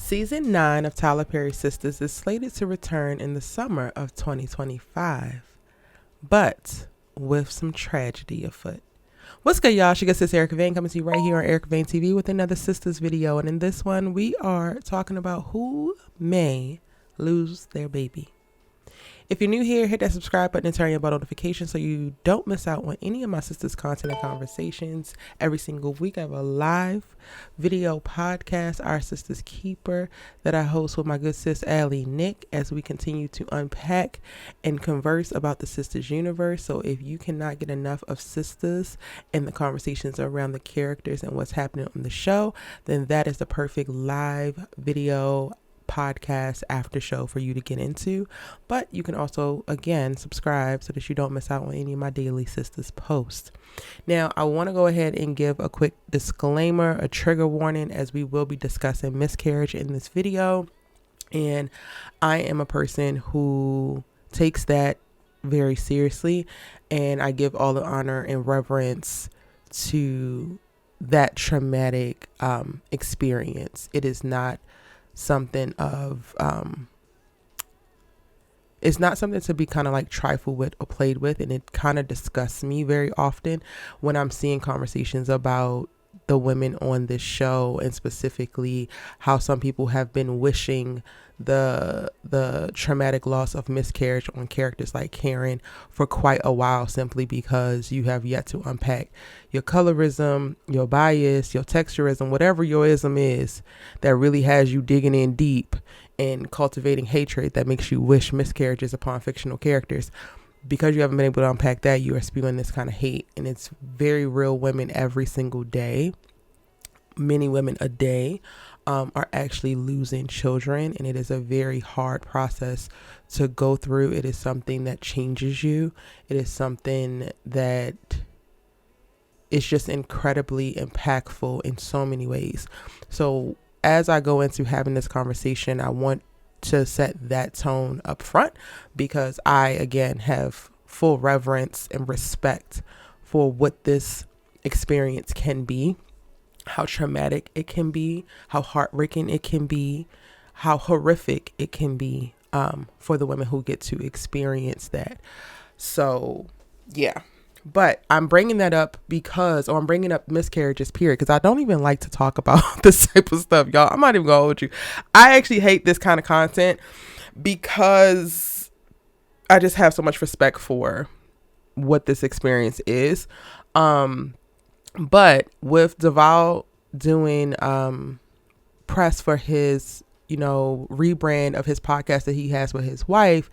Season 9 of Tyler Perry's Sistas is slated to return in the summer of 2025, but with some tragedy afoot. What's good, y'all? She gets Erica Vane coming to you right here on Erica Vane TV with another Sistas video. And in this one, we are talking about who may lose their baby. If you're new here, hit that subscribe button and turn your bell notifications so you don't miss out on any of my sisters' content and conversations. Every single week, I have a live video podcast, Our Sisters Keeper, that I host with my good sis, Allie Nick, as we continue to unpack and converse about the Sistas universe. So if you cannot get enough of Sistas and the conversations around the characters and what's happening on the show, then that is the perfect live video podcast after show for you to get into. But you can also, again, subscribe so that you don't miss out on any of my daily Sistas posts. Now, I want to go ahead and give a quick disclaimer, a trigger warning, as we will be discussing miscarriage in this video. And I am a person who takes that very seriously, and I give all the honor and reverence to that traumatic experience. It is not something of it's not something to be kind of like trifled with or played with, and it kind of disgusts me very often when I'm seeing conversations about the women on this show, and specifically how some people have been wishing the traumatic loss of miscarriage on characters like Karen for quite a while, simply because you have yet to unpack your colorism, your bias, your texturism, whatever your ism is that really has you digging in deep and cultivating hatred that makes you wish miscarriages upon fictional characters. Because you haven't been able to unpack that, you are spewing this kind of hate, and it's very real. Women every single day, many women a day, are actually losing children, and it is a very hard process to go through. It is something that changes you. It is something that is just incredibly impactful in so many ways. So as I go into having this conversation, I want to set that tone up front, because I, again, have full reverence and respect for what this experience can be, how traumatic it can be, how heartbreaking it can be, how horrific it can be for the women who get to experience that. So, yeah. But I'm bringing that up I'm bringing up miscarriages, period, because I don't even like to talk about this type of stuff, y'all. I'm not even gonna hold you. I actually hate this kind of content because I just have so much respect for what this experience is. But with Devale doing press for his, rebrand of his podcast that he has with his wife,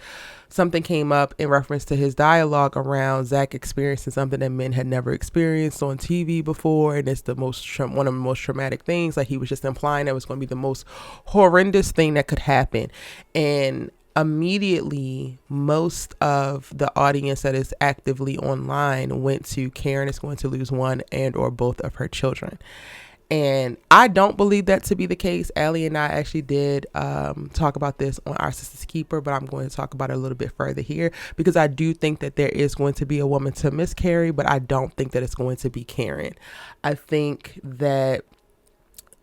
something came up in reference to his dialogue around Zach experiencing something that men had never experienced on TV before. And it's one of the most traumatic things. Like, he was just implying that it was going to be the most horrendous thing that could happen. And immediately, most of the audience that is actively online went to Karen is going to lose one and or both of her children. And I don't believe that to be the case. Allie and I actually did talk about this on Our Sisters Keeper, but I'm going to talk about it a little bit further here, because I do think that there is going to be a woman to miscarry, but I don't think that it's going to be Karen. I think that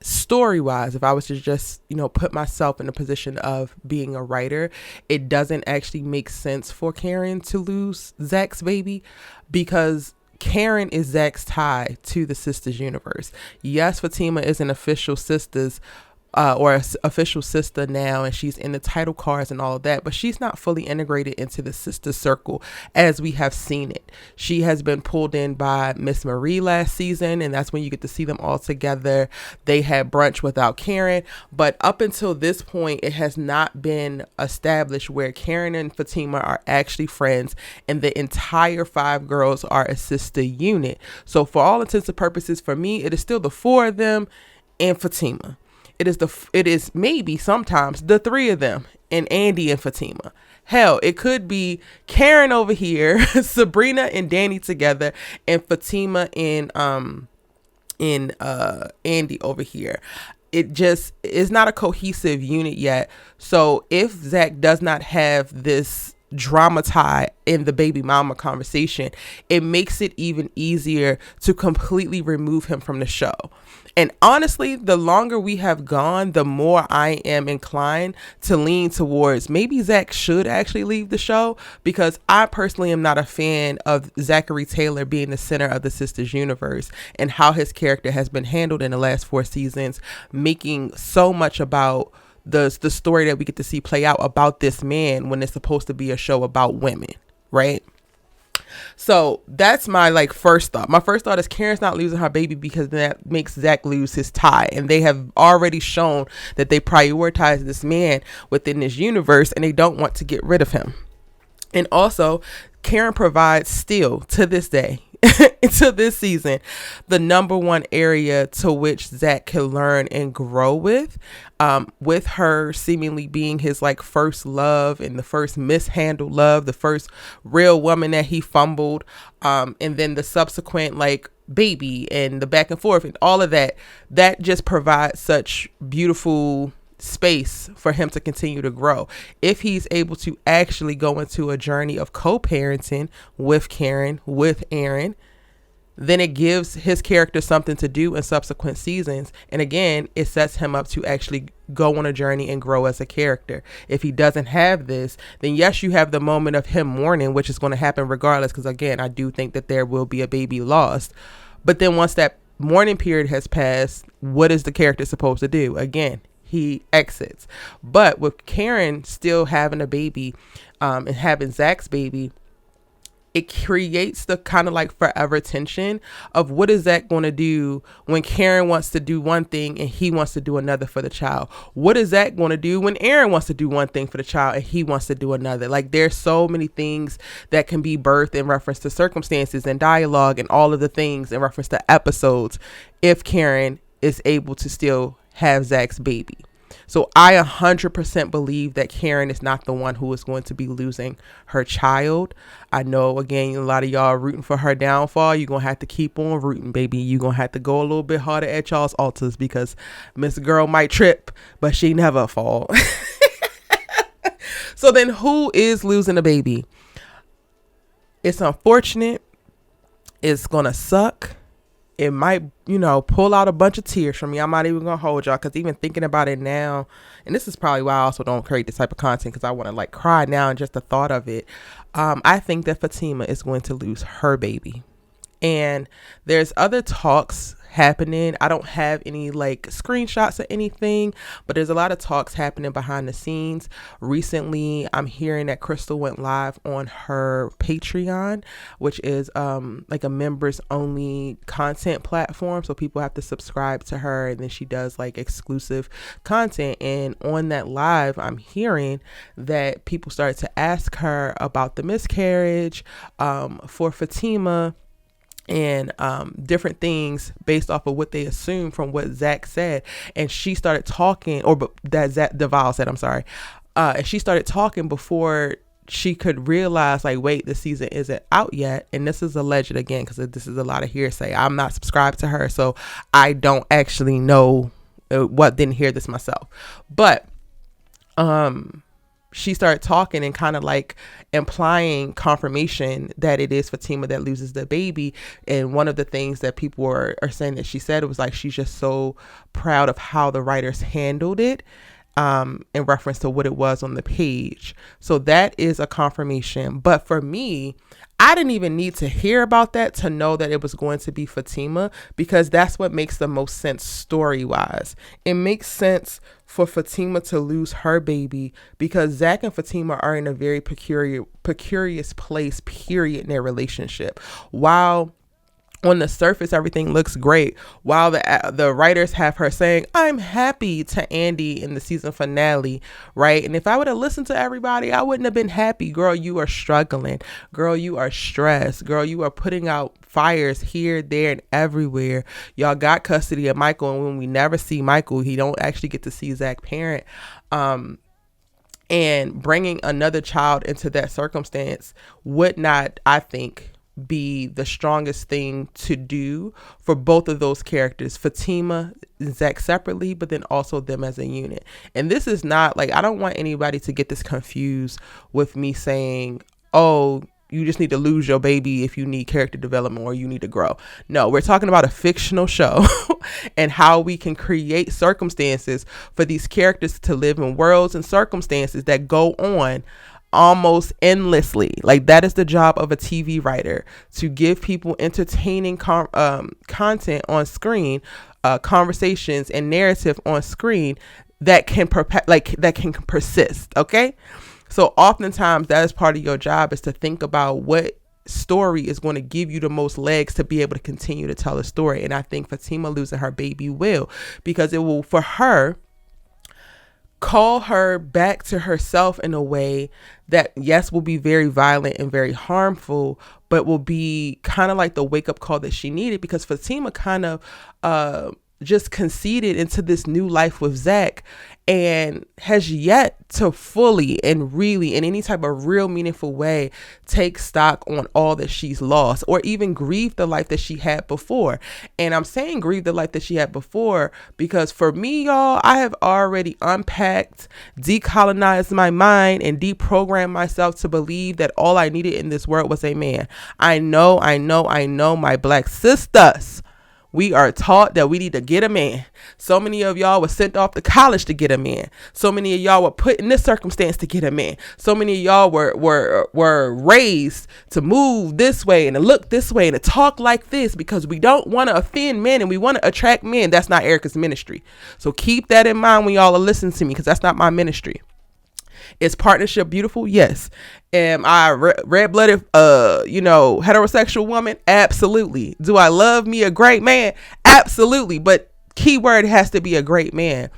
story-wise, if I was to just, put myself in the position of being a writer, it doesn't actually make sense for Karen to lose Zach's baby, because Karen is Zach's tie to the Sistas universe. Yes, Fatima is an official Sistas or official sister now, and she's in the title cards and all of that, but she's not fully integrated into the sister circle as we have seen it. She has been pulled in by Miss Marie last season, and that's when you get to see them all together. They had brunch without Karen, but up until this point, it has not been established where Karen and Fatima are actually friends, and the entire 5 girls are a sister unit. So for all intents and purposes, for me, it is still the 4 of them and Fatima. It is maybe sometimes the 3 of them and Andi and Fatima. Hell, it could be Karen over here, Sabrina and Danni together, and Fatima and Andi over here. It just is not a cohesive unit yet. So if Zach does not have this dramatized in the baby mama conversation, it makes it even easier to completely remove him from the show. And honestly, the longer we have gone, the more I am inclined to lean towards maybe Zach should actually leave the show, because I personally am not a fan of Zachary Taylor being the center of the Sistas universe and how his character has been handled in the last 4 seasons, making so much about the story that we get to see play out about this man when it's supposed to be a show about women, right? So that's my first thought. My first thought is Karen's not losing her baby because that makes Zach lose his tie. And they have already shown that they prioritize this man within this universe and they don't want to get rid of him. And also, Karen provides still to this day, into this season, the number one area to which Zach can learn and grow with her seemingly being his first love and the first mishandled love, the first real woman that he fumbled, and then the subsequent baby and the back and forth and all of that just provides such beautiful space for him to continue to grow. If he's able to actually go into a journey of co-parenting with Karen, with Aaron, then it gives his character something to do in subsequent seasons. And again, it sets him up to actually go on a journey and grow as a character. If he doesn't have this, then yes, you have the moment of him mourning, which is going to happen regardless, because again, I do think that there will be a baby lost. But then once that mourning period has passed, what is the character supposed to do? Again, he exits. But with Karen still having a baby and having Zach's baby, it creates the kind of forever tension of what is Zach going to do when Karen wants to do one thing and he wants to do another for the child? What is Zach going to do when Aaron wants to do one thing for the child and he wants to do another? There's so many things that can be birthed in reference to circumstances and dialogue and all of the things in reference to episodes if Karen is able to still have Zach's baby. So I 100% believe that Karen is not the one who is going to be losing her child. I know, again, a lot of y'all are rooting for her downfall. You're going to have to keep on rooting, baby. You're going to have to go a little bit harder at y'all's altars because Miss Girl might trip, but she never fall. So then who is losing a baby? It's unfortunate. It's going to suck. It might, pull out a bunch of tears from me. I'm not even going to hold y'all, because even thinking about it now, and this is probably why I also don't create this type of content, because I want to cry now and just the thought of it. I think that Fatima is going to lose her baby. And there's other talks happening. I don't have any screenshots or anything, but there's a lot of talks happening behind the scenes. Recently, I'm hearing that Crystal went live on her Patreon, which is a members only content platform. So people have to subscribe to her, and then she does exclusive content. And on that live, I'm hearing that people started to ask her about the miscarriage for Fatima, and different things based off of what they assumed from what Zach said. And she started talking, that Zach Devale said, I'm sorry. And she started talking before she could realize, wait, the season isn't out yet. And this is alleged again, because this is a lot of hearsay. I'm not subscribed to her, so I don't actually know didn't hear this myself. But she started talking and kind of implying confirmation that it is Fatima that loses the baby. And one of the things that people are saying that she said, it was she's just so proud of how the writers handled it in reference to what it was on the page. So that is a confirmation. But for me, I didn't even need to hear about that to know that it was going to be Fatima, because that's what makes the most sense story-wise. It makes sense for Fatima to lose her baby because Zach and Fatima are in a very precarious place, period, in their relationship. While on the surface, everything looks great, while the writers have her saying, I'm happy, to Andi in the season finale, right? And if I would have listened to everybody, I wouldn't have been happy. Girl, you are struggling. Girl, you are stressed. Girl, you are putting out fires here, there, and everywhere. Y'all got custody of Michael, and when we never see Michael, he don't actually get to see Zach parent. And bringing another child into that circumstance would not, I think, be the strongest thing to do for both of those characters, Fatima and Zach separately, but then also them as a unit. And this is not like, I don't want anybody to get this confused with me saying, oh, you just need to lose your baby if you need character development or you need to grow. No, we're talking about a fictional show and how we can create circumstances for these characters to live in worlds and circumstances that go on almost endlessly. Like, that is the job of a TV writer, to give people entertaining content on screen, conversations and narrative on screen that can persist. Okay. So oftentimes that is part of your job, is to think about what story is going to give you the most legs to be able to continue to tell a story. And I think Fatima losing her baby will, because it will, for her, call her back to herself in a way that, yes, will be very violent and very harmful, but will be kind of like the wake up call that she needed, because Fatima kind of just conceded into this new life with Zach and has yet to fully and really, in any type of real meaningful way, take stock on all that she's lost, or even grieve the life that she had before. And I'm saying grieve the life that she had before because, for me, y'all, I have already unpacked, decolonized my mind, and deprogrammed myself to believe that all I needed in this world was a man. I know, my Black sisters. We are taught that we need to get a man. So many of y'all were sent off to college to get a man. So many of y'all were put in this circumstance to get a man. So many of y'all were raised to move this way and to look this way and to talk like this because we don't want to offend men and we want to attract men. That's not Erica's ministry. So keep that in mind when y'all are listening to me, because that's not my ministry. Is partnership beautiful? Yes. Am I red-blooded, heterosexual woman? Absolutely. Do I love me a great man? Absolutely. But keyword has to be a great man.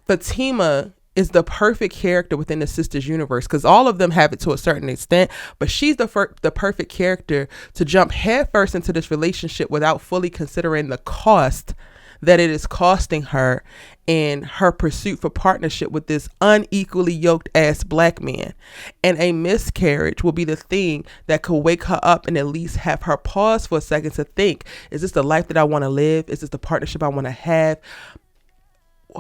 Fatima is the perfect character within the Sistas universe, because all of them have it to a certain extent, but she's the perfect character to jump headfirst into this relationship without fully considering the cost that it is costing her in her pursuit for partnership with this unequally yoked ass Black man. And a miscarriage will be the thing that could wake her up and at least have her pause for a second to think, is this the life that I want to live? Is this the partnership I want to have?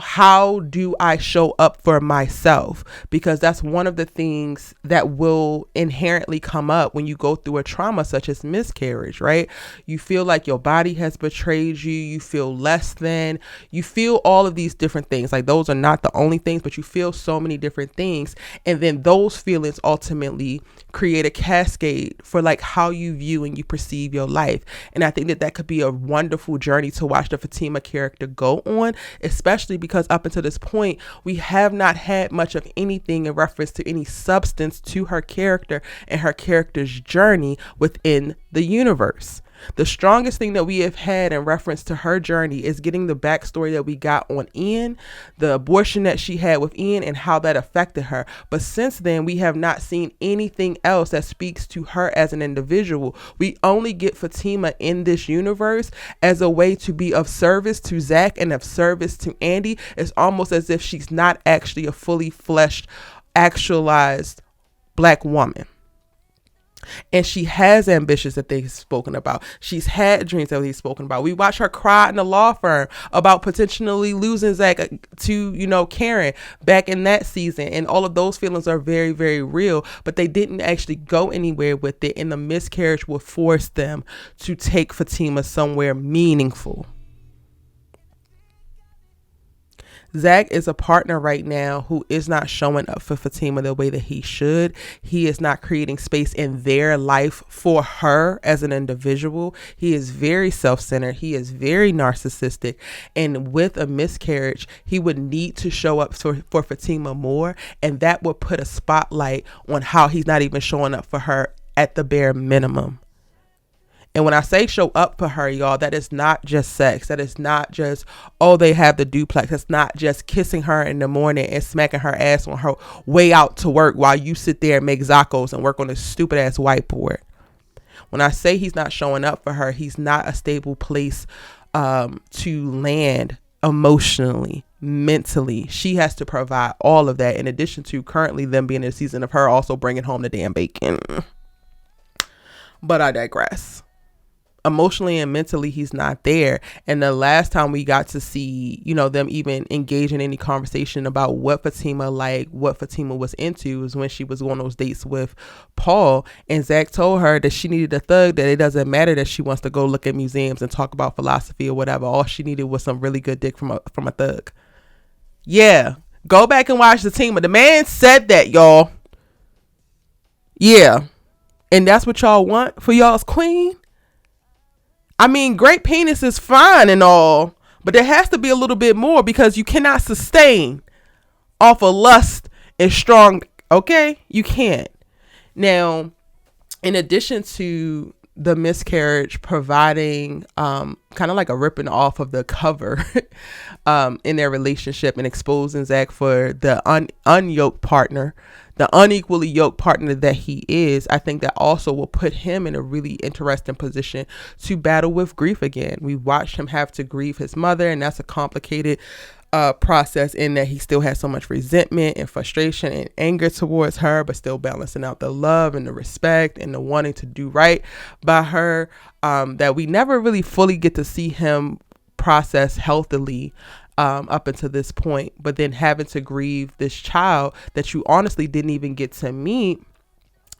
How do I show up for myself? Because that's one of the things that will inherently come up when you go through a trauma such as miscarriage, right? You feel like your body has betrayed you. You feel less than. You feel all of these different things. Like, those are not the only things, but you feel so many different things. And then those feelings ultimately create a cascade for like how you view and you perceive your life. And I think that could be a wonderful journey to watch the Fatima character go on, especially because up until this point, we have not had much of anything in reference to any substance to her character and her character's journey within the universe. The strongest thing that we have had in reference to her journey is getting the backstory that we got on Ian, the abortion that she had with Ian and how that affected her. But since then, we have not seen anything else that speaks to her as an individual. We only get Fatima in this universe as a way to be of service to Zach and of service to Andi. It's almost as if she's not actually a fully fleshed, actualized Black woman. And she has ambitions that they've spoken about. She's had dreams that they've spoken about. We watch her cry in the law firm about potentially losing Zach to, Karen back in that season. And all of those feelings are very, very real, but they didn't actually go anywhere with it. And the miscarriage will force them to take Fatima somewhere meaningful. Zach is a partner right now who is not showing up for Fatima the way that he should. He is not creating space in their life for her as an individual. He is very self-centered. He is very narcissistic. And with a miscarriage, he would need to show up for Fatima more. And that would put a spotlight on how he's not even showing up for her at the bare minimum. And when I say show up for her, y'all, that is not just sex. That is not just, they have the duplex. It's not just kissing her in the morning and smacking her ass on her way out to work while you sit there and make Zaccos and work on this stupid ass whiteboard. When I say he's not showing up for her, he's not a stable place to land emotionally, mentally. She has to provide all of that, in addition to currently them being in a season of her also bringing home the damn bacon. But I digress. Emotionally and mentally, he's not there. And the last time we got to see, them even engage in any conversation about what Fatima was into was when she was going on those dates with Paul. And Zach told her that she needed a thug, that it doesn't matter that she wants to go look at museums and talk about philosophy or whatever. All she needed was some really good dick from a thug. Yeah. Go back and watch the team. The man said that, y'all. Yeah. And that's what y'all want for y'all's queen? I mean, great penis is fine and all, but there has to be a little bit more, because you cannot sustain off of lust and strong. Okay? You can't. Now, in addition to the miscarriage providing kind of like a ripping off of the cover in their relationship and exposing Zach for the unyoked partner, the unequally yoked partner that he is, I think that also will put him in a really interesting position to battle with grief again. We watched him have to grieve his mother, and that's a complicated process in that he still has so much resentment and frustration and anger towards her, but still balancing out the love and the respect and the wanting to do right by her, that we never really fully get to see him process healthily up until this point. But then having to grieve this child that you honestly didn't even get to meet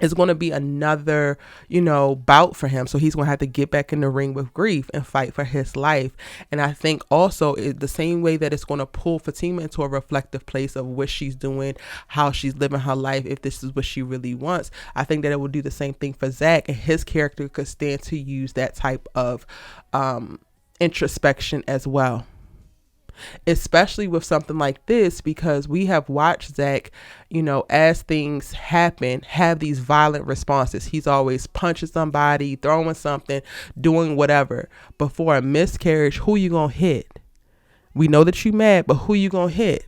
is going to be another, bout for him. So he's going to have to get back in the ring with grief and fight for his life. And I think also the same way that it's going to pull Fatima into a reflective place of what she's doing, how she's living her life, if this is what she really wants, I think that it will do the same thing for Zach, and his character could stand to use that type of introspection as well. Especially with something like this, because we have watched Zach, as things happen, have these violent responses. He's always punching somebody, throwing something, doing whatever. Before a miscarriage, who you gonna hit? We know that you mad, but who you gonna hit?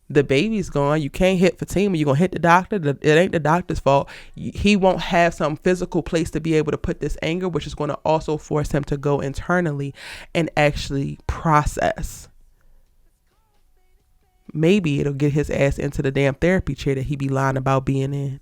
The baby's gone. You can't hit Fatima. You're going to hit the doctor. It ain't the doctor's fault. He won't have some physical place to be able to put this anger, which is going to also force him to go internally and actually process. Maybe it'll get his ass into the damn therapy chair that he be lying about being in.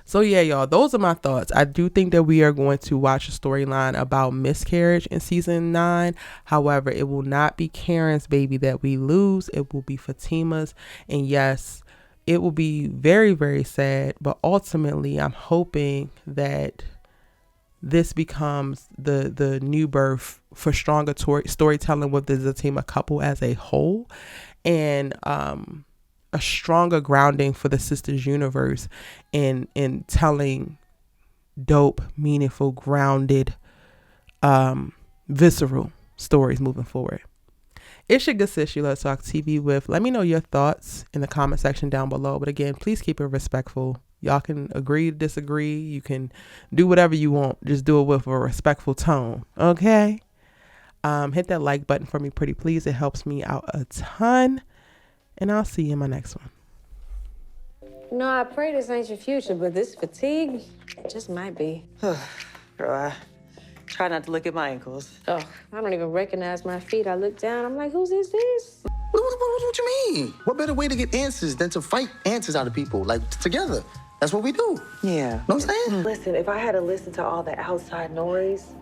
So yeah, y'all, those are my thoughts. I do think that we are going to watch a storyline about miscarriage in season 9. However, it will not be Karen's baby that we lose. It will be Fatima's. And yes, it will be very, very sad. But ultimately, I'm hoping that this becomes the new birth for stronger storytelling with the Fatima couple as a whole. And a stronger grounding for the Sistas universe in telling dope, meaningful, grounded, visceral stories moving forward. It's your good sis, you Let's Talk TV with. Let me know your thoughts in the comment section down below. But again, please keep it respectful. Y'all can agree, disagree. You can do whatever you want. Just do it with a respectful tone. Okay? Hit that like button for me, pretty please. It helps me out a ton. And I'll see you in my next one. No, I pray this ain't your future, but this fatigue, it just might be. Girl, I try not to look at my ankles. Oh, I don't even recognize my feet. I look down, I'm like, whose is this? What you mean? What better way to get answers than to fight answers out of people, like together? That's what we do. Yeah. Know what I'm saying? Listen, if I had to listen to all the outside noise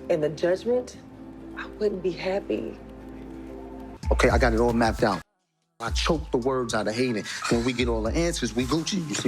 and the judgment, I wouldn't be happy. Okay, I got it all mapped out. I choke the words out of Hayden. When we get all the answers, we Gucci. You see